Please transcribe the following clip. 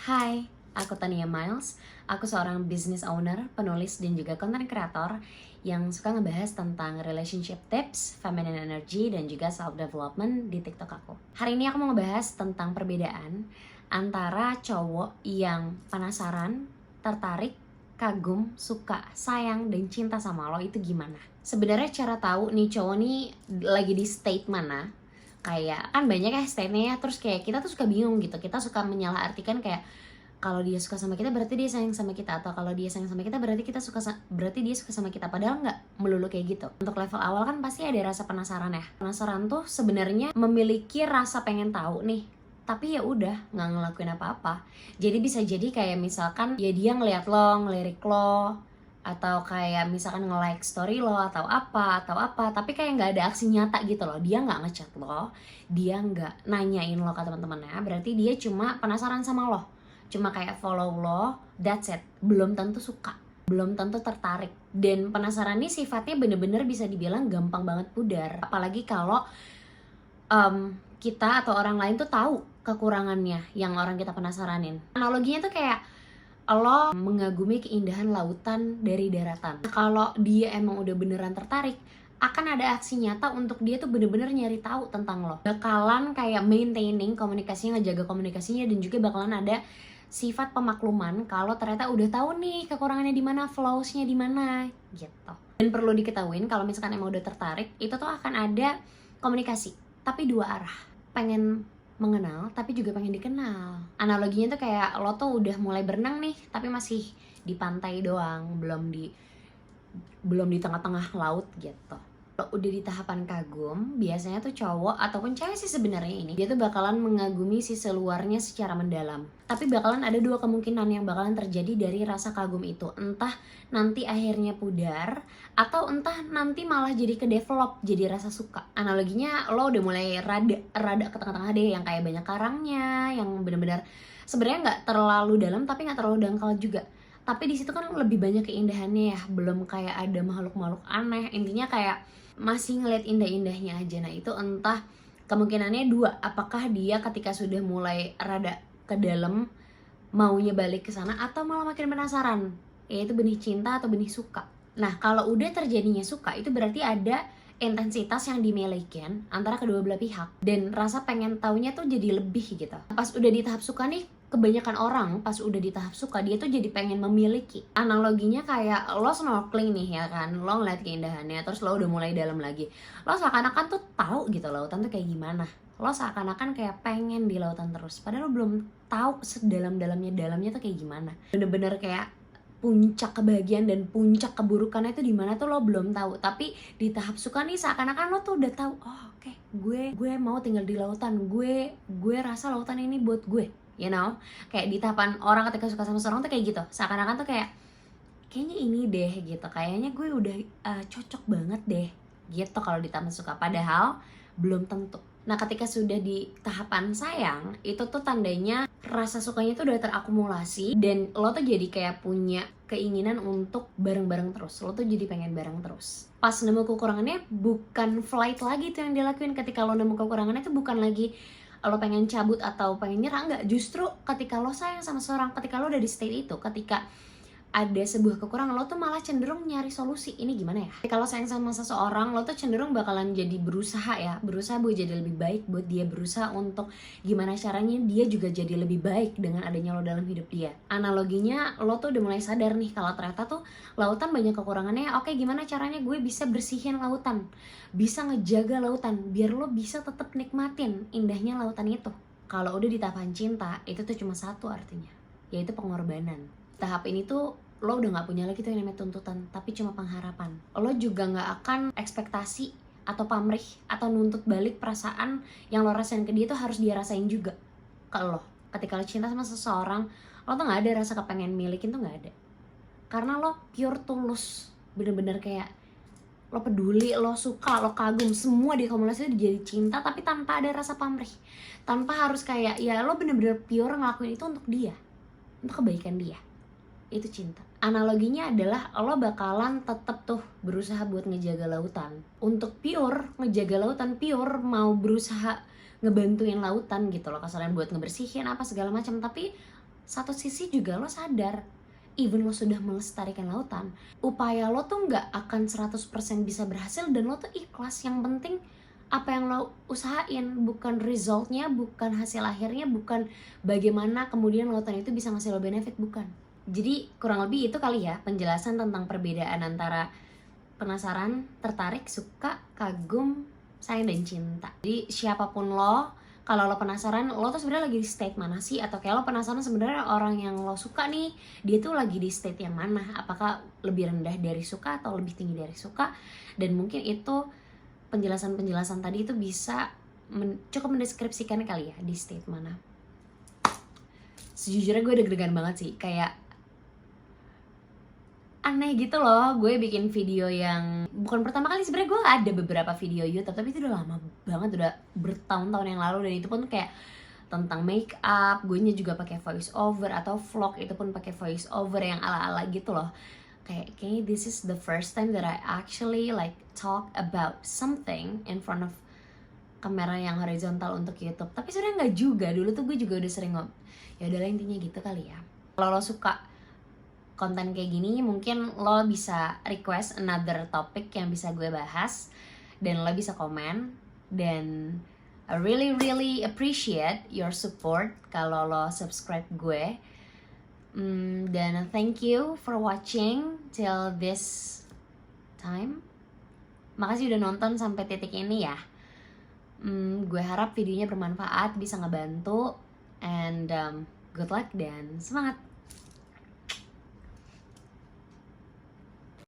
Hai, aku Tania Miles. Aku seorang business owner, penulis, dan juga content creator yang suka ngebahas tentang relationship tips, feminine energy, dan juga self-development di TikTok aku. Hari ini aku mau ngebahas tentang perbedaan antara cowok yang penasaran, tertarik, kagum, suka, sayang, dan cinta sama lo itu gimana. Sebenarnya cara tahu nih cowok nih lagi di state mana, kayak kan banyak ya state-nya, terus kayak kita tuh suka bingung gitu, kita suka menyalahartikan kayak kalau dia suka sama kita berarti dia sayang sama kita, atau kalau dia sayang sama kita berarti berarti dia suka sama kita, padahal nggak melulu kayak gitu. Untuk level awal kan pasti ada rasa penasaran ya. Penasaran tuh sebenarnya memiliki rasa pengen tahu nih, tapi ya udah nggak ngelakuin apa-apa. Jadi bisa jadi kayak misalkan ya dia ngeliat lo, ngelirik lo, atau kayak misalkan nge-like story lo atau apa, tapi kayak nggak ada aksi nyata gitu loh. Dia nggak ngechat lo, dia nggak nanyain lo ke teman-temannya, berarti dia cuma penasaran sama lo, cuma kayak follow lo, that's it. Belum tentu suka, belum tentu tertarik. Dan penasaran ini sifatnya bener-bener bisa dibilang gampang banget pudar, apalagi kalau kita atau orang lain tuh tahu kekurangannya yang orang kita penasaranin. Analoginya tuh kayak lo mengagumi keindahan lautan dari daratan. Kalau dia emang udah beneran tertarik, akan ada aksi nyata untuk dia tuh bener-bener nyari tahu tentang lo. Bakalan kayak maintaining komunikasinya, ngejaga komunikasinya, dan juga bakalan ada sifat pemakluman kalau ternyata udah tahu nih kekurangannya di mana, flaws-nya di mana gitu. Dan perlu diketahuin kalau misalkan emang udah tertarik, itu tuh akan ada komunikasi, tapi dua arah. Pengen mengenal tapi juga pengen dikenal. Analoginya tuh kayak lo tuh udah mulai berenang nih tapi masih di pantai doang, belum di tengah-tengah laut gitu. Kalau udah di tahapan kagum, biasanya tuh cowok ataupun cewek sih sebenarnya ini, dia tuh bakalan mengagumi sisi luarnya secara mendalam. Tapi bakalan ada dua kemungkinan yang bakalan terjadi dari rasa kagum itu. Entah nanti akhirnya pudar, atau entah nanti malah jadi ke-develop jadi rasa suka. Analoginya lo udah mulai rada ke tengah-tengah deh, yang kayak banyak karangnya, yang bener-bener sebenarnya nggak terlalu dalam tapi nggak terlalu dangkal juga. Tapi di situ kan lebih banyak keindahannya ya, belum kayak ada makhluk-makhluk aneh. Intinya kayak masih ngeliat indah-indahnya aja. Nah itu entah kemungkinannya dua, apakah dia ketika sudah mulai rada ke dalam maunya balik ke sana, atau malah makin penasaran, yaitu benih cinta atau benih suka. Nah kalau udah terjadinya suka, itu berarti ada intensitas yang dimiliki antara kedua belah pihak, dan rasa pengen taunya tuh jadi lebih gitu. Pas udah di tahap suka nih, kebanyakan orang pas udah di tahap suka dia tuh jadi pengen memiliki. Analoginya kayak lo snorkeling nih ya kan, lo ngeliat keindahannya, terus lo udah mulai dalam lagi, lo seakan-akan tuh tahu gitu lautan tuh kayak gimana, lo seakan-akan kayak pengen di lautan terus, padahal lo belum tahu sedalam-dalamnya tuh kayak gimana. Bener-bener kayak puncak kebahagiaan dan puncak keburukannya itu di mana tuh lo belum tahu. Tapi di tahap suka nih seakan-akan lo tuh udah tahu, oh oke, gue mau tinggal di lautan, gue rasa lautan ini buat gue, you know. Kayak di tahapan orang ketika suka sama seorang tuh kayak gitu, seakan-akan tuh kayak kayaknya ini deh gitu, kayaknya gue udah cocok banget deh gitu kalau di tahapan suka, padahal belum tentu. Nah ketika sudah di tahapan sayang, itu tuh tandanya rasa sukanya tuh udah terakumulasi, dan lo tuh jadi kayak punya keinginan untuk bareng-bareng terus. Lo tuh jadi pengen bareng terus. Pas nemu kekurangannya, bukan flight lagi tuh yang dilakuin. Ketika lo nemu kekurangannya tuh bukan lagi lo pengen cabut atau pengen nyerah, enggak. Justru ketika lo sayang sama seorang, ketika lo udah di state itu, ketika ada sebuah kekurangan, lo tuh malah cenderung nyari solusi. Ini gimana ya? Kalau sayang sama seseorang, lo tuh cenderung bakalan jadi berusaha buat jadi lebih baik buat dia, berusaha untuk gimana caranya dia juga jadi lebih baik dengan adanya lo dalam hidup dia. Analoginya, lo tuh udah mulai sadar nih kalau ternyata tuh lautan banyak kekurangannya. Oke, gimana caranya gue bisa bersihin lautan, bisa ngejaga lautan biar lo bisa tetap nikmatin indahnya lautan itu. Kalau udah di tahapan cinta, itu tuh cuma satu artinya, yaitu pengorbanan. Tahap ini tuh lo udah gak punya lagi tuh yang namanya tuntutan, tapi cuma pengharapan. Lo juga gak akan ekspektasi atau pamrih atau nuntut balik perasaan yang lo rasain ke dia tuh harus dia rasain juga ke lo. Ketika lo cinta sama seseorang, lo tuh gak ada rasa kepengen milikin, tuh gak ada. Karena lo pure tulus, bener-bener kayak lo peduli, lo suka, lo kagum, semua diakumulasi jadi cinta, tapi tanpa ada rasa pamrih, tanpa harus kayak ya lo bener-bener pure ngelakuin itu untuk dia, untuk kebaikan dia. Itu cinta. Analoginya adalah lo bakalan tetep tuh berusaha buat ngejaga lautan. Untuk pure ngejaga lautan, pure mau berusaha ngebantuin lautan gitu loh, kasarnya buat ngebersihin apa segala macam, tapi satu sisi juga lo sadar, even lo sudah melestarikan lautan, upaya lo tuh nggak akan 100% bisa berhasil, dan lo tuh ikhlas. Yang penting apa yang lo usahain, bukan resultnya, bukan hasil akhirnya, bukan bagaimana kemudian lautan itu bisa ngasih lo benefit, bukan. Jadi kurang lebih itu kali ya penjelasan tentang perbedaan antara penasaran, tertarik, suka, kagum, sayang, dan cinta. Jadi siapapun lo, kalau lo penasaran, lo tuh sebenarnya lagi di state mana sih? Atau kayak lo penasaran sebenarnya orang yang lo suka nih, dia tuh lagi di state yang mana? Apakah lebih rendah dari suka atau lebih tinggi dari suka? Dan mungkin itu penjelasan-penjelasan tadi itu bisa cukup mendeskripsikan kali ya di state mana. Sejujurnya gue deg-degan banget sih, kayak aneh gitu loh. Gue bikin video yang bukan pertama kali, sebenarnya gue ada beberapa video YouTube, tapi itu udah lama banget, udah bertahun-tahun yang lalu, dan itu pun kayak tentang make up. Gue juga pakai voice over, atau vlog itu pun pakai voice over yang ala-ala gitu loh. Kayaknya this is the first time that I actually like talk about something in front of kamera yang horizontal untuk YouTube. Tapi sebenarnya nggak juga, dulu tuh gue juga udah sering ya udahlah, intinya gitu kali ya. Kalau lo suka konten kayak gini, mungkin lo bisa request another topic yang bisa gue bahas, dan lo bisa komen. Dan I really appreciate your support kalau lo subscribe gue. Dan thank you for watching till this time. Makasih udah nonton sampai titik ini ya. Gue harap videonya bermanfaat, bisa ngebantu, and good luck dan semangat.